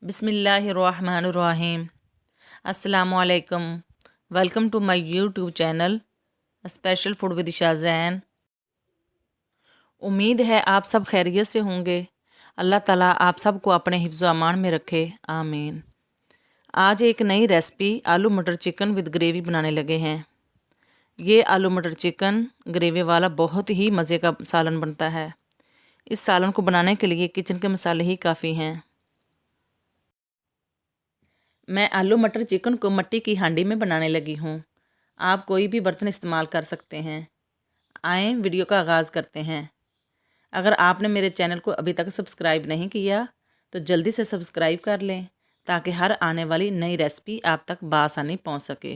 बिस्मिल्लाहिर्रहमानिर्रहीम। अस्सलामुअलैकुम। Welcome to my YouTube channel special food with Shazain. उम्मीद है आप सब खैरियत से होंगे। अल्लाह ताला आप सब को अपने हिफ्ज़ अमान में रखे, आमीन। आज एक नई रेसिपी आलू मटर चिकन विद ग्रेवी बनाने लगे हैं। ये आलू मटर चिकन ग्रेवी वाला बहुत ही मज़े का सालन बनता है। इस सालन को बनाने के लिए किचन के मसाले ही काफ़ी हैं। मैं आलू मटर चिकन को मिट्टी की हांडी में बनाने लगी हूँ। आप कोई भी बर्तन इस्तेमाल कर सकते हैं। आएँ वीडियो का आगाज़ करते हैं। अगर आपने मेरे चैनल को अभी तक सब्सक्राइब नहीं किया तो जल्दी से सब्सक्राइब कर लें ताकि हर आने वाली नई रेसिपी आप तक बआसानी पहुँच सके।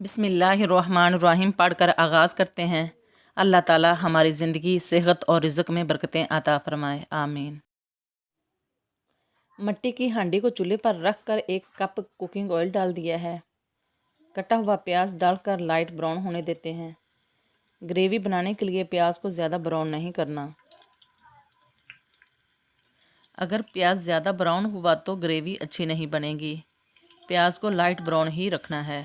बिस्मिल्लाहिर्रहमानिर्रहीम पढ़कर आगाज़ करते हैं। अल्लाह ताला हमारी ज़िंदगी, सेहत और रिज़्क़ में बरकतें अता फ़रमाए, आमीन। मिट्टी की हांडी को चूल्हे पर रख कर 1 कप कुकिंग ऑयल डाल दिया है। कटा हुआ प्याज डालकर लाइट ब्राउन होने देते हैं। ग्रेवी बनाने के लिए प्याज को ज़्यादा ब्राउन नहीं करना। अगर प्याज ज़्यादा ब्राउन हुआ तो ग्रेवी अच्छी नहीं बनेगी। प्याज को लाइट ब्राउन ही रखना है।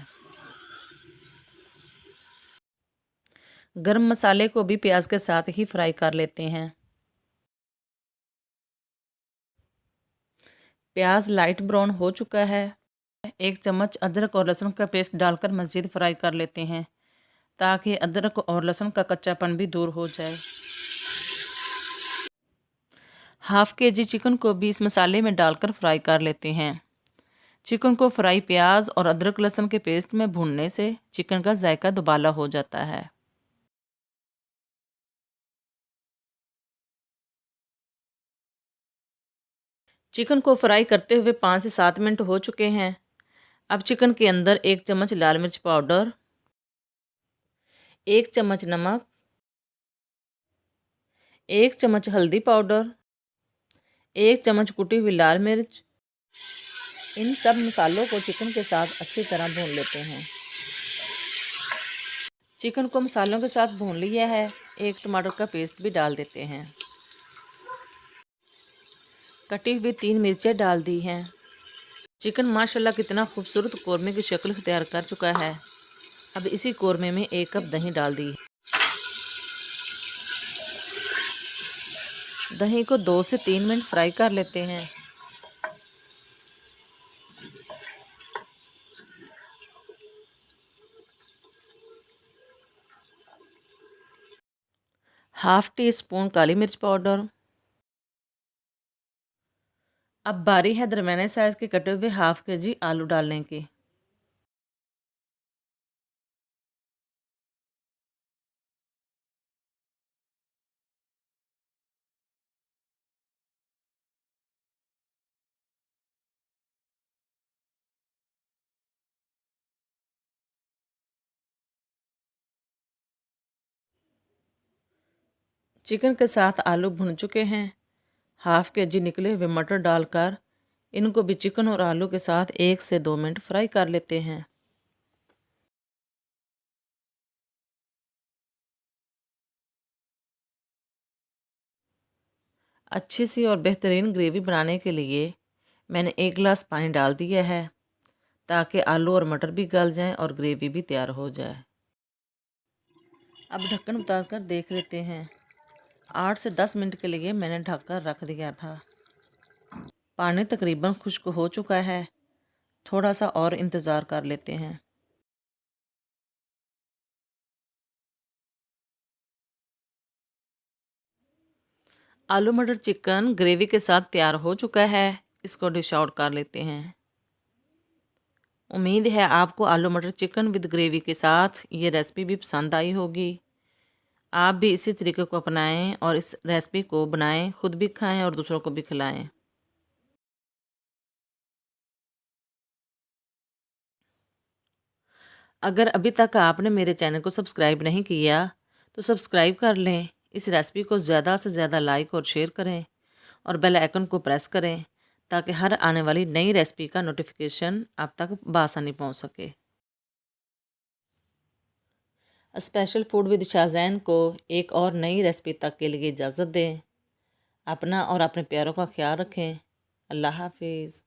गरम मसाले को भी प्याज के साथ ही फ्राई कर लेते हैं। प्याज लाइट ब्राउन हो चुका है। 1 चम्मच अदरक और लहसुन का पेस्ट डालकर मज़ीद फ्राई कर लेते हैं ताकि अदरक और लहसुन का कच्चापन भी दूर हो जाए। हाफ़ केजी चिकन को भी इस मसाले में डालकर फ्राई कर लेते हैं। चिकन को फ्राई प्याज और अदरक लहसुन के पेस्ट में भूनने से चिकन का जायका दुबाला हो जाता है। चिकन को फ्राई करते हुए 5 से 7 मिनट हो चुके हैं। अब चिकन के अंदर 1 चम्मच लाल मिर्च पाउडर, 1 चम्मच नमक, 1 चम्मच हल्दी पाउडर, 1 चम्मच कुटी हुई लाल मिर्च, इन सब मसालों को चिकन के साथ अच्छी तरह भून लेते हैं। चिकन को मसालों के साथ भून लिया है। 1 टमाटर का पेस्ट भी डाल देते हैं। कटी हुई 3 मिर्चें डाल दी हैं। चिकन माशाल्लाह कितना खूबसूरत कौरमे की शक्ल इख्तियार कर चुका है। अब इसी कौरमे में 1 कप दही डाल दी। दही को 2 से 3 मिनट फ्राई कर लेते हैं। हाफ़ टी स्पून काली मिर्च पाउडर। अब बारी है दरमियाने साइज़ के कटे हुए हाफ़ केजी आलू डालने की। चिकन के साथ आलू भुन चुके हैं। हाफ़ केजी निकले हुए मटर डालकर इनको भी चिकन और आलू के साथ 1 से 2 मिनट फ्राई कर लेते हैं। अच्छी सी और बेहतरीन ग्रेवी बनाने के लिए मैंने 1 गिलास पानी डाल दिया है ताकि आलू और मटर भी गल जाएं और ग्रेवी भी तैयार हो जाए। अब ढक्कन उतार कर देख लेते हैं। 8 से 10 मिनट के लिए मैंने ढक कर रख दिया था। पानी तकरीबन खुश्क हो चुका है। थोड़ा सा और इंतज़ार कर लेते हैं। आलू मटर चिकन ग्रेवी के साथ तैयार हो चुका है। इसको डिश आउट कर लेते हैं। उम्मीद है आपको आलू मटर चिकन विद ग्रेवी के साथ ये रेसिपी भी पसंद आई होगी। आप भी इसी तरीके को अपनाएं और इस रेसिपी को बनाएं, खुद भी खाएं और दूसरों को भी खिलाएं। अगर अभी तक आपने मेरे चैनल को सब्सक्राइब नहीं किया तो सब्सक्राइब कर लें। इस रेसिपी को ज़्यादा से ज़्यादा लाइक और शेयर करें और बेल आइकन को प्रेस करें ताकि हर आने वाली नई रेसिपी का नोटिफिकेशन आप तक बआसानी पहुंच सके। स्पेशल फूड विद शाज़ैन को एक और नई रेसिपी तक के लिए इजाज़त दें। अपना और अपने प्यारों का ख्याल रखें। अल्लाह हाफिज़।